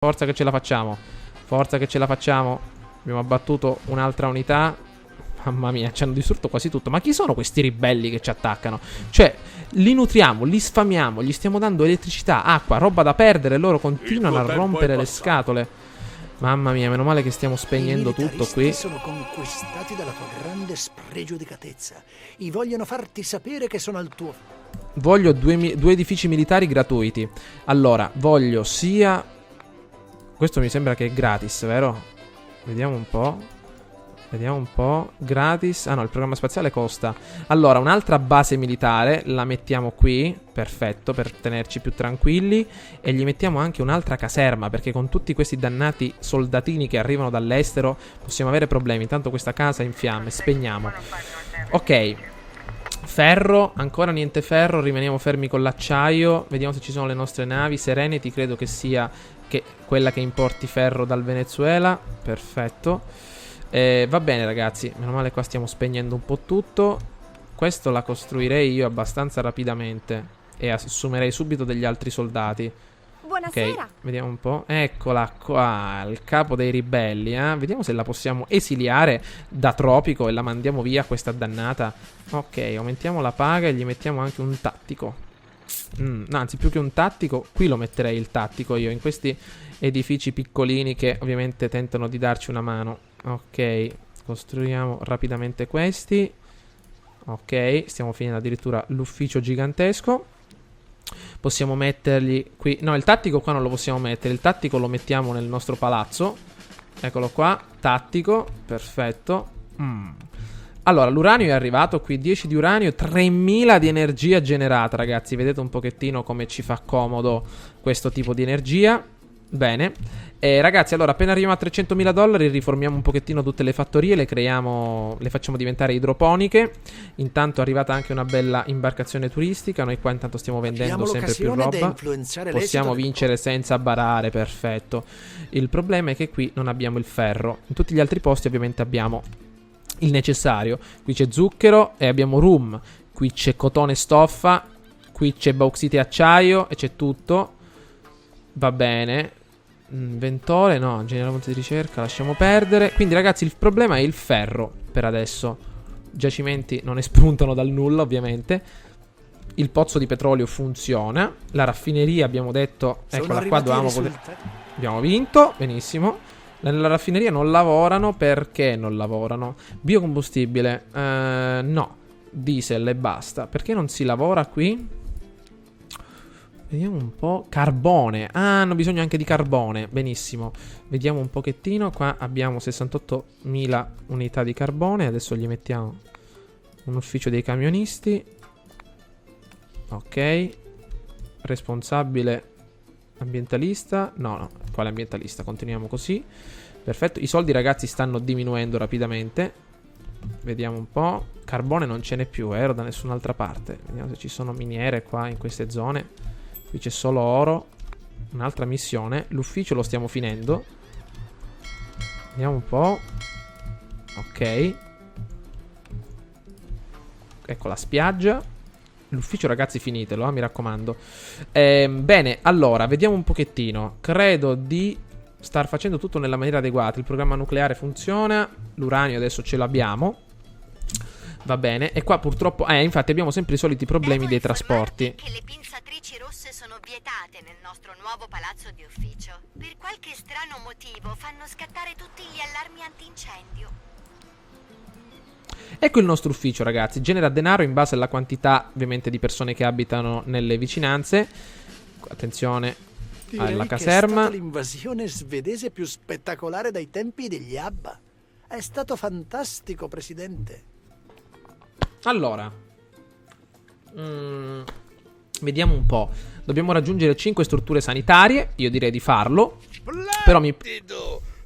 Forza che ce la facciamo. Forza che ce la facciamo. Abbiamo abbattuto un'altra unità. Mamma mia, ci hanno distrutto quasi tutto. Ma chi sono questi ribelli che ci attaccano? Cioè, li nutriamo, li sfamiamo, gli stiamo dando elettricità, acqua, roba da perdere. Loro continuano a rompere le scatole. Mamma mia, meno male che stiamo spegnendo tutto qui. Sono conquistati dalla tua grande spregiudicatezza. I vogliono farti sapere che sono al tuo... Voglio due edifici militari gratuiti. Allora, voglio sia... Questo mi sembra che è gratis, vero? Vediamo un po'. Vediamo un po'. Gratis. Ah no, il programma spaziale costa. Allora, un'altra base militare la mettiamo qui. Perfetto, per tenerci più tranquilli. E gli mettiamo anche un'altra caserma, perché con tutti questi dannati soldatini che arrivano dall'estero possiamo avere problemi. Intanto questa casa è in fiamme. Spegniamo. Ok. Ferro, ancora niente ferro. Rimaniamo fermi con l'acciaio. Vediamo se ci sono le nostre navi. Serenity credo che sia quella che importi ferro dal Venezuela. Perfetto. Va bene ragazzi, meno male qua stiamo spegnendo un po' tutto. Questo la costruirei io abbastanza rapidamente e assumerei subito degli altri soldati. Buonasera. Ok, vediamo un po'. Eccola qua, il capo dei ribelli, Vediamo se la possiamo esiliare da Tropico e la mandiamo via questa dannata. Ok, aumentiamo la paga e gli mettiamo anche un tattico. Anzi, più che un tattico, qui lo metterei il tattico io, in questi edifici piccolini che ovviamente tentano di darci una mano. Ok, costruiamo rapidamente questi. Ok, stiamo finendo addirittura l'ufficio gigantesco. Possiamo mettergli qui... No, il tattico qua non lo possiamo mettere. Il tattico lo mettiamo nel nostro palazzo. Eccolo qua, tattico, perfetto. Allora, l'uranio è arrivato qui, 10 di uranio, 3000 di energia generata, ragazzi. Vedete un pochettino come ci fa comodo questo tipo di energia. Bene. Ragazzi, allora, appena arriviamo a $300.000 riformiamo un pochettino tutte le fattorie, le creiamo, le facciamo diventare idroponiche. Intanto è arrivata anche una bella imbarcazione turistica. Noi qua intanto stiamo vendendo sempre più roba. Possiamo vincere senza barare, perfetto. Il problema è che qui non abbiamo il ferro. In tutti gli altri posti ovviamente abbiamo il necessario. Qui c'è zucchero e abbiamo rum. Qui c'è cotone e stoffa. Qui c'è bauxite e acciaio e c'è tutto. Va bene. Inventore, no, generale fonte di ricerca, lasciamo perdere. Quindi ragazzi il problema è il ferro per adesso. Giacimenti non espuntano dal nulla ovviamente. Il pozzo di petrolio funziona. La raffineria abbiamo detto, eccola qua, abbiamo vinto, benissimo. Nella raffineria non lavorano, perché non lavorano? Biocombustibile, no. Diesel e basta. Perché non si lavora qui? Vediamo un po'. Carbone. Ah, hanno bisogno anche di carbone. Benissimo. Vediamo un pochettino. Qua abbiamo 68.000 unità di carbone. Adesso gli mettiamo un ufficio dei camionisti. Ok. Responsabile ambientalista. No, quale ambientalista? Continuiamo così. Perfetto. I soldi ragazzi stanno diminuendo rapidamente. Vediamo un po'. Carbone non ce n'è più, ero da nessun'altra parte. Vediamo se ci sono miniere qua in queste zone. Qui c'è solo oro. Un'altra missione. L'ufficio lo stiamo finendo. Vediamo un po'. Ok. Ecco la spiaggia. L'ufficio ragazzi finitelo, mi raccomando. Bene, allora, vediamo un pochettino. Credo di star facendo tutto nella maniera adeguata. Il programma nucleare funziona. L'uranio adesso ce l'abbiamo. Va bene. E qua purtroppo infatti abbiamo sempre i soliti problemi dei trasporti. Che le pinzatrici rosse sono vietate nel nostro nuovo palazzo di ufficio. Per qualche strano motivo fanno scattare tutti gli allarmi antincendio. Ecco il nostro ufficio ragazzi. Genera denaro in base alla quantità ovviamente di persone che abitano nelle vicinanze. Attenzione alla caserma. È stata l'invasione svedese più spettacolare dai tempi degli Abba. È stato fantastico, presidente. Allora, vediamo un po'. Dobbiamo raggiungere 5 strutture sanitarie. Io direi di farlo. Però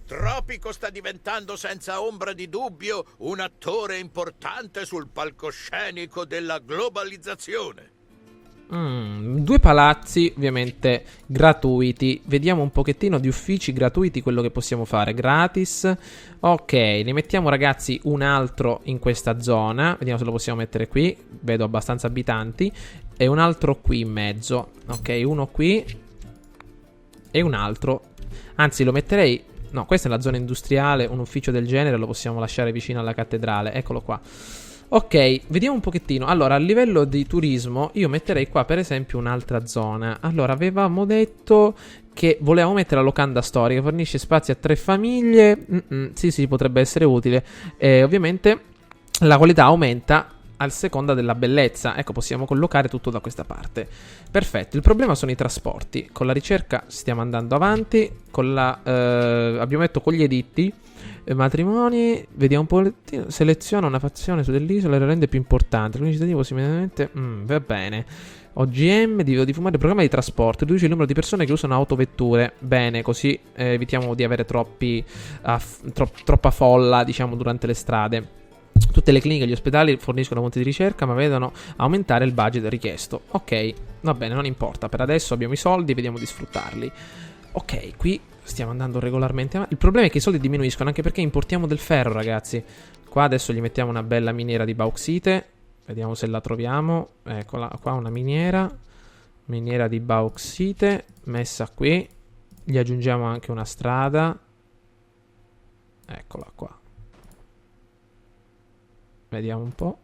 Tropico sta diventando senza ombra di dubbio un attore importante sul palcoscenico della globalizzazione. 2 palazzi ovviamente gratuiti. Vediamo un pochettino di uffici gratuiti, quello che possiamo fare gratis. Ok, ne mettiamo ragazzi un altro in questa zona. Vediamo se lo possiamo mettere qui. Vedo abbastanza abitanti. E un altro qui in mezzo. Ok, uno qui e un altro Anzi, lo metterei... No, questa è la zona industriale, un ufficio del genere lo possiamo lasciare vicino alla cattedrale. Eccolo qua. Ok, vediamo un pochettino. Allora, a livello di turismo, io metterei qua per esempio un'altra zona. Allora, avevamo detto che volevamo mettere la locanda storica, fornisce spazi a 3 famiglie. Sì, potrebbe essere utile. E ovviamente la qualità aumenta a seconda della bellezza. Ecco, possiamo collocare tutto da questa parte. Perfetto, il problema sono i trasporti. Con la ricerca stiamo andando avanti. Abbiamo detto con gli editti. Matrimoni, vediamo un po'. Seleziona una fazione su dell'isola e la rende più importante. L'unico cittadino possibilmente. Va bene. OGM, di fumare, programma di trasporto. Riduce il numero di persone che usano autovetture. Bene, così evitiamo di avere troppa folla, diciamo, durante le strade. Tutte le cliniche e gli ospedali forniscono fonti di ricerca, ma vedono aumentare il budget richiesto. Ok, va bene, non importa. Per adesso abbiamo i soldi, vediamo di sfruttarli. Ok, qui stiamo andando regolarmente avanti. Il problema è che i soldi diminuiscono, anche perché importiamo del ferro, ragazzi. Qua adesso gli mettiamo una bella miniera di bauxite. Vediamo se la troviamo. Eccola qua, una miniera. Miniera di bauxite messa qui. Gli aggiungiamo anche una strada. Eccola qua. Vediamo un po'.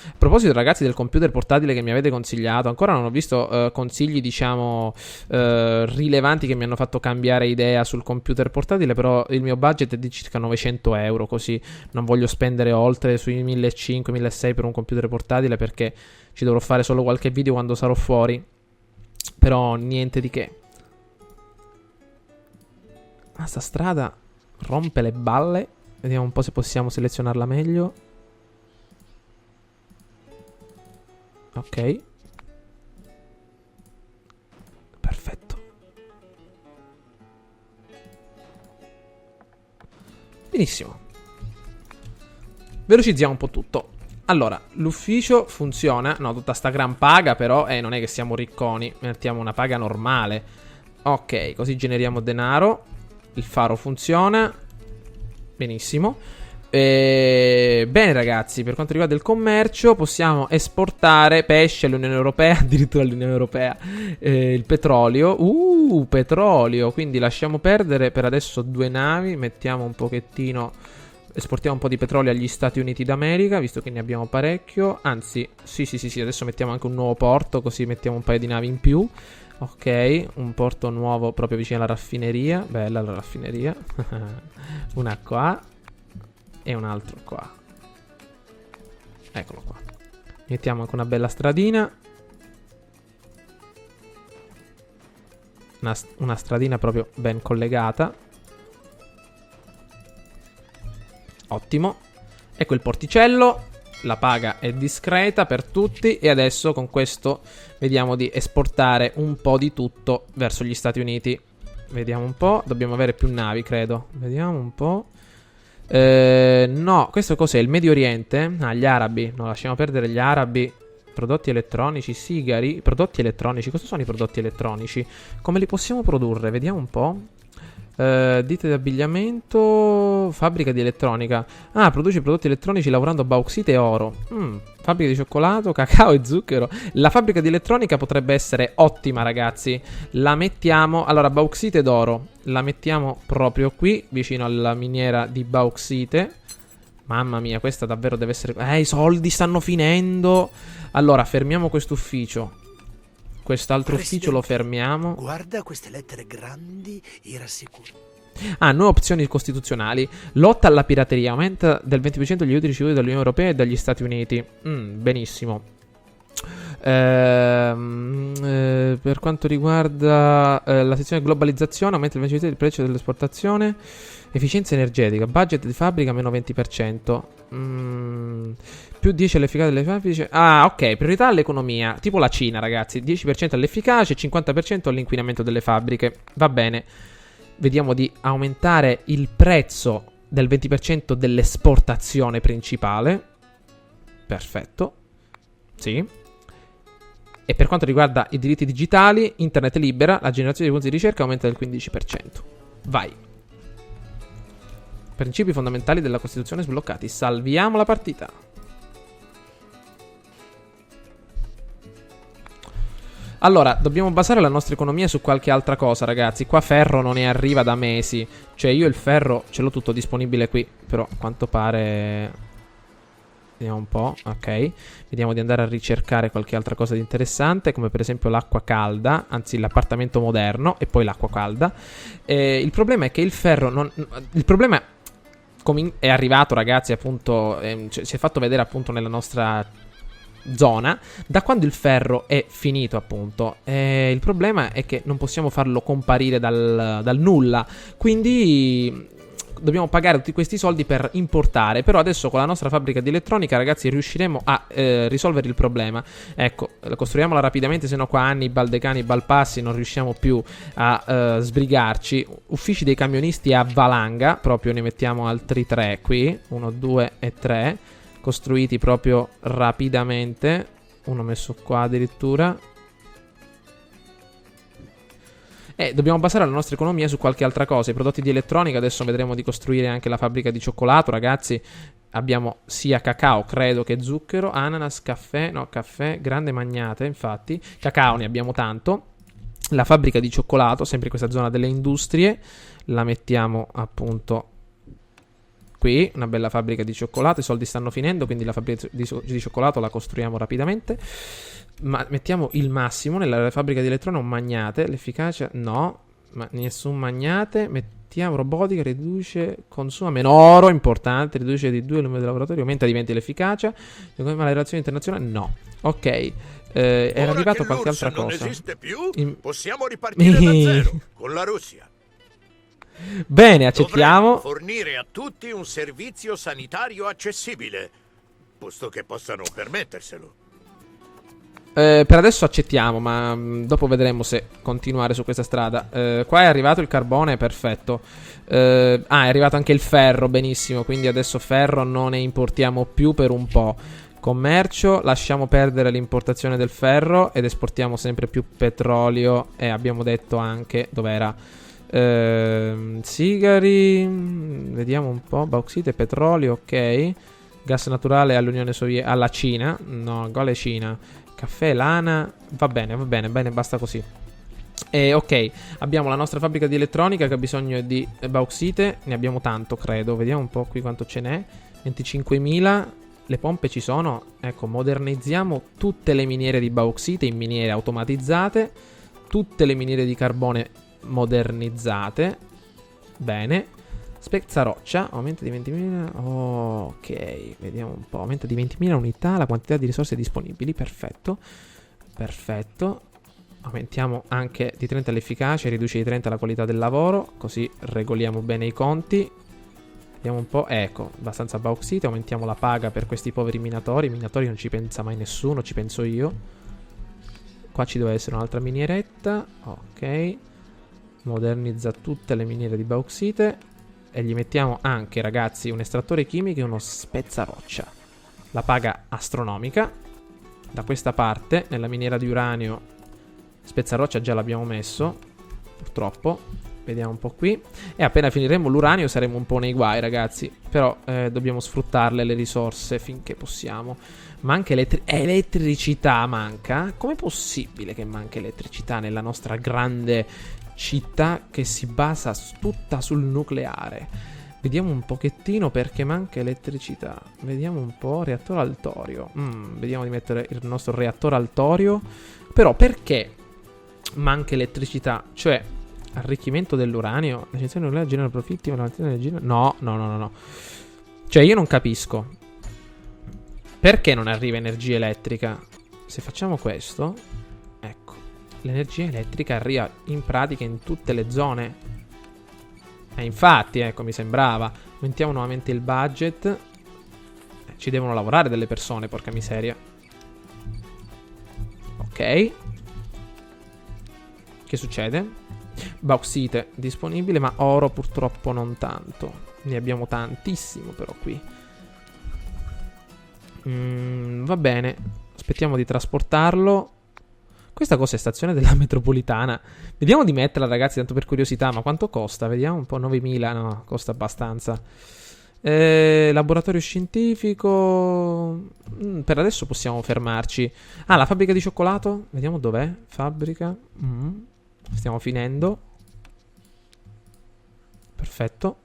A proposito, ragazzi, del computer portatile che mi avete consigliato, ancora non ho visto consigli, diciamo, rilevanti che mi hanno fatto cambiare idea sul computer portatile, però il mio budget è di circa 900 euro, così non voglio spendere oltre sui 1500-1600 per un computer portatile, perché ci dovrò fare solo qualche video quando sarò fuori, però niente di che. Ma sta strada rompe le balle. Vediamo un po' se possiamo selezionarla meglio. Ok. Perfetto. Benissimo. Velocizziamo un po' tutto. Allora, l'ufficio funziona. No, tutta sta gran paga, però non è che siamo ricconi. Mettiamo una paga normale. Ok, così generiamo denaro. Il faro funziona. Benissimo. Bene, ragazzi, per quanto riguarda il commercio, possiamo esportare pesce all'Unione Europea, addirittura all'Unione Europea, il petrolio. Petrolio, quindi lasciamo perdere per adesso 2 navi, mettiamo un pochettino, esportiamo un po' di petrolio agli Stati Uniti d'America, visto che ne abbiamo parecchio. Anzi, sì, adesso mettiamo anche un nuovo porto, così mettiamo un paio di navi in più. Ok, un porto nuovo proprio vicino alla raffineria. Bella la raffineria. Una qua e un altro qua. Eccolo qua. Mettiamo anche una bella stradina. Una stradina proprio ben collegata. Ottimo. Ecco il porticello. La paga è discreta per tutti. E adesso con questo vediamo di esportare un po' di tutto verso gli Stati Uniti. Vediamo un po'. Dobbiamo avere più navi, credo. Vediamo un po'. No, questo cos'è? Il Medio Oriente? Ah, gli arabi. No, lasciamo perdere gli arabi. Prodotti elettronici, sigari. Prodotti elettronici. Cosa sono i prodotti elettronici? Come li possiamo produrre? Vediamo un po'. Ditte di abbigliamento. Fabbrica di elettronica. Ah, produce prodotti elettronici lavorando a bauxite e oro. Fabbrica di cioccolato, cacao e zucchero. La fabbrica di elettronica potrebbe essere ottima, ragazzi. La mettiamo. Allora, bauxite ed oro. La mettiamo proprio qui, vicino alla miniera di bauxite. Mamma mia, questa davvero deve essere... i soldi stanno finendo. Allora, fermiamo quest'ufficio. Quest'altro ufficio lo fermiamo. Guarda queste lettere grandi e rassicuri. Nuove opzioni costituzionali. Lotta alla pirateria. Aumenta del 20% gli aiuti ricevuti dall'Unione Europea e dagli Stati Uniti. Benissimo. Per quanto riguarda la sezione globalizzazione, aumenta il 20% del prezzo dell'esportazione. Efficienza energetica. Budget di fabbrica meno 20%. Più 10 all'efficacia delle fabbriche. Ok, priorità all'economia. Tipo la Cina, ragazzi. 10% all'efficacia e 50% all'inquinamento delle fabbriche. Va bene. Vediamo di aumentare il prezzo del 20% dell'esportazione principale. Perfetto. Sì. E per quanto riguarda i diritti digitali, internet libera, la generazione di punti di ricerca aumenta del 15%. Vai. Principi fondamentali della Costituzione sbloccati. Salviamo la partita. Allora, dobbiamo basare la nostra economia su qualche altra cosa, ragazzi. Qua ferro non ne arriva da mesi. Cioè, io il ferro ce l'ho tutto disponibile qui. Però, a quanto pare... Vediamo un po', ok. Vediamo di andare a ricercare qualche altra cosa di interessante, come per esempio l'acqua calda, anzi l'appartamento moderno e poi l'acqua calda. Il problema è che il ferro non... Il problema è arrivato, ragazzi, appunto, si è fatto vedere appunto nella nostra zona da quando il ferro è finito, appunto. Il problema è che non possiamo farlo comparire dal nulla, quindi dobbiamo pagare tutti questi soldi per importare. Però adesso con la nostra fabbrica di elettronica, ragazzi, riusciremo a risolvere il problema. Ecco, costruiamola rapidamente, se no qua Hannibal, De Cannibal passi, non riusciamo più a sbrigarci. Uffici dei camionisti a valanga, proprio ne mettiamo altri 3 qui, 1, 2 e 3, costruiti proprio rapidamente. Uno messo qua addirittura. Dobbiamo basare la nostra economia su qualche altra cosa. I prodotti di elettronica, adesso vedremo di costruire anche la fabbrica di cioccolato, ragazzi. Abbiamo sia cacao, credo, che zucchero, ananas, caffè, no, caffè, grande magnate, infatti. Cacao ne abbiamo tanto. La fabbrica di cioccolato, sempre in questa zona delle industrie, la mettiamo appunto qui, una bella fabbrica di cioccolato. I soldi stanno finendo, quindi la fabbrica di cioccolato la costruiamo rapidamente. Ma mettiamo il massimo nella fabbrica di elettronica, un magnate. L'efficacia no, ma nessun magnate. Mettiamo robotica, riduce, consuma meno oro, importante, riduce di 2 il numero dei lavoratori, aumenta di 20 l'efficacia. Ma le relazioni internazionali no. Ok, era arrivato qualche altra cosa. Non esiste più, possiamo ripartire da zero con la Russia. Bene, accettiamo. Dovremmo fornire a tutti un servizio sanitario accessibile, posto che possano permetterselo. Per adesso accettiamo, ma dopo vedremo se continuare su questa strada. Qua è arrivato il carbone, perfetto. È arrivato anche il ferro, benissimo. Quindi adesso ferro non ne importiamo più per un po'. Commercio, lasciamo perdere l'importazione del ferro ed esportiamo sempre più petrolio. E abbiamo detto anche, dov'era? Sigari, vediamo un po'. Bauxite, petrolio, ok. Gas naturale all'Unione Sovietica, alla Cina. No, quale Cina? Caffè, lana, va bene, basta così. Ok, abbiamo la nostra fabbrica di elettronica che ha bisogno di bauxite, ne abbiamo tanto, credo. Vediamo un po' qui quanto ce n'è. 25.000, le pompe ci sono. Ecco, modernizziamo tutte le miniere di bauxite in miniere automatizzate, tutte le miniere di carbone modernizzate. Bene. Spezzaroccia, aumenta di 20.000. Ok, vediamo un po'. Aumenta di 20.000 unità la quantità di risorse disponibili. Perfetto. Perfetto. Aumentiamo anche di 30 l'efficacia, riduce di 30 la qualità del lavoro. Così regoliamo bene i conti. Vediamo un po'. Ecco, abbastanza bauxite. Aumentiamo la paga per questi poveri minatori. I minatori non ci pensa mai nessuno, ci penso io. Qua ci deve essere un'altra minieretta. Ok. Modernizza tutte le miniere di bauxite. E gli mettiamo anche, ragazzi, un estrattore chimico e uno spezzaroccia. La paga astronomica. Da questa parte, nella miniera di uranio, spezzaroccia già l'abbiamo messo, purtroppo. Vediamo un po' qui. E appena finiremo l'uranio saremo un po' nei guai, ragazzi. Però dobbiamo sfruttarle le risorse finché possiamo. Manca elettricità, manca. Com'è possibile che manca elettricità nella nostra grande città che si basa tutta sul nucleare? Vediamo un pochettino perché manca elettricità. Vediamo un po'. Reattore al torio. Vediamo di mettere il nostro reattore al torio. Però perché manca elettricità? Cioè, arricchimento dell'uranio, l'accensione nucleare genera profitti, ma la mantenere energia... No. Cioè, io non capisco perché non arriva energia elettrica. Se facciamo questo, ecco, l'energia elettrica arriva in pratica in tutte le zone. Infatti, ecco, mi sembrava. Aumentiamo nuovamente il budget. Ci devono lavorare delle persone, porca miseria. Ok. Che succede? Bauxite disponibile, ma oro purtroppo non tanto. Ne abbiamo tantissimo però qui. Va bene. Aspettiamo di trasportarlo. Questa cosa è stazione della metropolitana. Vediamo di metterla, ragazzi, tanto per curiosità. Ma quanto costa? Vediamo un po'. 9.000. No, costa abbastanza. Laboratorio scientifico. Per adesso possiamo fermarci. Ah, la fabbrica di cioccolato. Vediamo dov'è. Fabbrica. Stiamo finendo. Perfetto.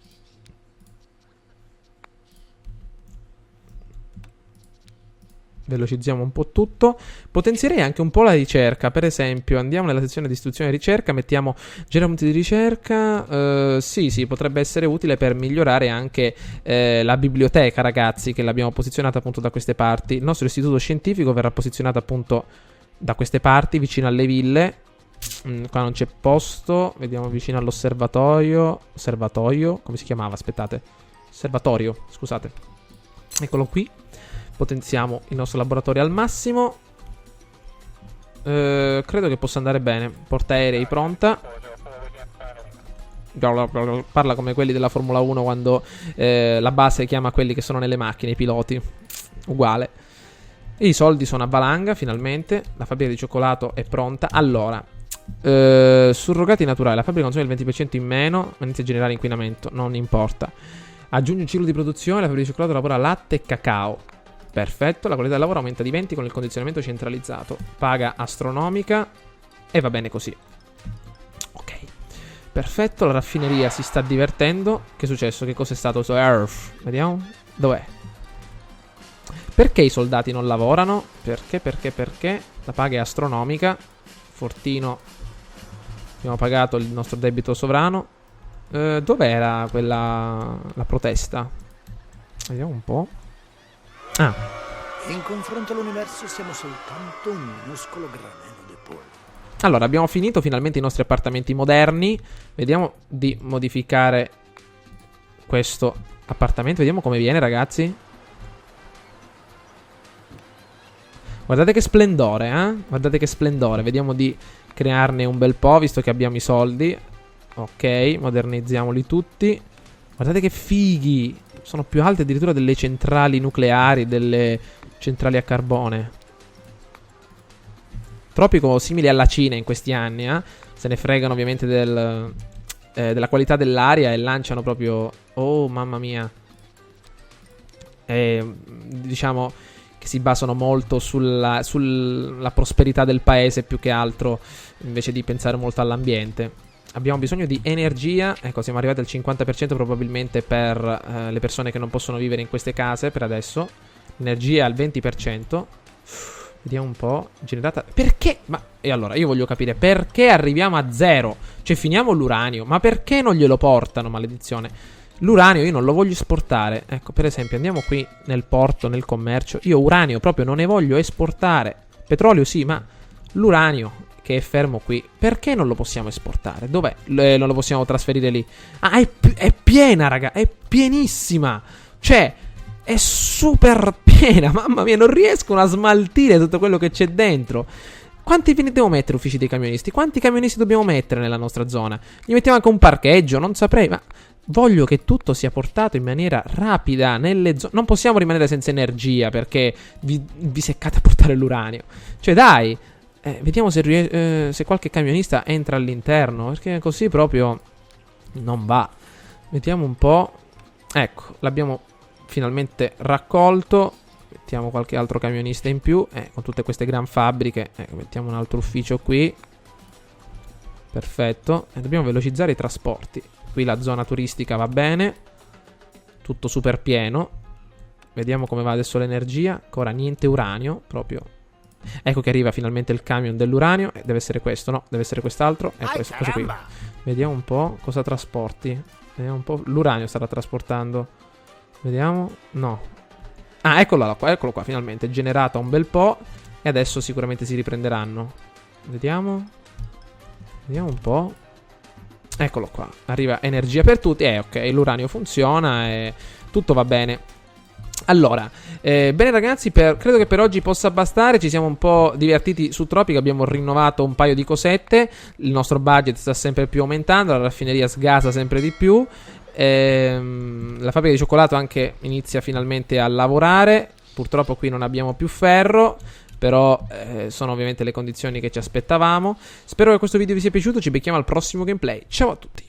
Velocizziamo un po' tutto. Potenzierei anche un po' la ricerca. Per esempio, andiamo nella sezione di istruzione e ricerca. Mettiamo genera punti di ricerca. Sì, potrebbe essere utile per migliorare anche la biblioteca, ragazzi, che l'abbiamo posizionata appunto da queste parti. Il nostro istituto scientifico verrà posizionato appunto da queste parti, vicino alle ville. Qua non c'è posto. Vediamo vicino all'osservatorio. Osservatorio? Come si chiamava? Aspettate. Osservatorio, scusate. Eccolo qui. Potenziamo il nostro laboratorio al massimo. Credo che possa andare bene. Portaerei pronta. Parla come quelli della Formula 1 quando la base chiama quelli che sono nelle macchine, i piloti. Uguale. E i soldi sono a valanga finalmente. La fabbrica di cioccolato è pronta. Allora, surrogati naturali. La fabbrica consuma il 20% in meno, ma inizia a generare inquinamento. Non importa. Aggiungi un ciclo di produzione. La fabbrica di cioccolato lavora latte e cacao. Perfetto, la qualità del lavoro aumenta di 20 con il condizionamento centralizzato. Paga astronomica. E va bene così. Ok. Perfetto, la raffineria si sta divertendo. Che è successo? Che cosa è stato? Vediamo. Dov'è? Perché i soldati non lavorano? Perché? La paga è astronomica. Fortino. Abbiamo pagato il nostro debito sovrano. Dov'era quella... la protesta? Vediamo un po'. Ah. In confronto all'universo siamo soltanto un minuscolo granello di polvere. Allora, abbiamo finito finalmente i nostri appartamenti moderni. Vediamo di modificare questo appartamento. Vediamo come viene, ragazzi. Guardate che splendore, eh? Guardate che splendore. Vediamo di crearne un bel po', visto che abbiamo i soldi. Ok, modernizziamoli tutti. Guardate che fighi. Sono più alte addirittura delle centrali nucleari, delle centrali a carbone. Tropico simili alla Cina in questi anni, eh? Se ne fregano ovviamente della qualità dell'aria e lanciano proprio... Oh, mamma mia. Diciamo che si basano molto sulla prosperità del paese più che altro, invece di pensare molto all'ambiente. Abbiamo bisogno di energia. Ecco, siamo arrivati al 50% probabilmente per le persone che non possono vivere in queste case per adesso. Energia al 20%. Vediamo un po'. Generata... Perché? Ma... E allora, io voglio capire perché arriviamo a 0. Cioè, finiamo l'uranio. Ma perché non glielo portano, maledizione? L'uranio io non lo voglio esportare. Ecco, per esempio, andiamo qui nel porto, nel commercio. Io uranio proprio non ne voglio esportare. Petrolio sì, ma l'uranio... che è fermo qui, perché non lo possiamo esportare? Dov'è? Non lo possiamo trasferire lì. Ah, è piena, raga, è pienissima. Cioè, è super piena. Mamma mia, non riescono a smaltire tutto quello che c'è dentro. Quanti ve ne devo mettere uffici dei camionisti? Quanti camionisti dobbiamo mettere nella nostra zona? Gli mettiamo anche un parcheggio? Non saprei, ma voglio che tutto sia portato in maniera rapida nelle zone. Non possiamo rimanere senza energia perché vi seccate a portare l'uranio. Cioè, dai. Vediamo se qualche camionista entra all'interno, perché così proprio non va. Vediamo un po'. Ecco, l'abbiamo finalmente raccolto. Mettiamo qualche altro camionista in più. Con tutte queste gran fabbriche. Mettiamo un altro ufficio qui. Perfetto. E dobbiamo velocizzare i trasporti. Qui la zona turistica va bene. Tutto super pieno. Vediamo come va adesso l'energia. Ancora niente uranio, proprio. Ecco che arriva finalmente il camion dell'uranio. Deve essere questo, no? Deve essere quest'altro. Questo qui. Vediamo un po' cosa trasporti. Vediamo un po'. L'uranio starà trasportando. Vediamo. No. Ah, eccolo qua, finalmente. È generato un bel po'. E adesso sicuramente si riprenderanno. Vediamo. Vediamo un po'. Eccolo qua. Arriva energia per tutti. Ok, l'uranio funziona e tutto va bene. Allora, bene ragazzi, credo che per oggi possa bastare. Ci siamo un po' divertiti su Tropico. Abbiamo rinnovato un paio di cosette. Il nostro budget sta sempre più aumentando. La raffineria sgasa sempre di più. La fabbrica di cioccolato anche inizia finalmente a lavorare. Purtroppo qui non abbiamo più ferro, però sono ovviamente le condizioni che ci aspettavamo. Spero che questo video vi sia piaciuto. Ci becchiamo al prossimo gameplay. Ciao a tutti.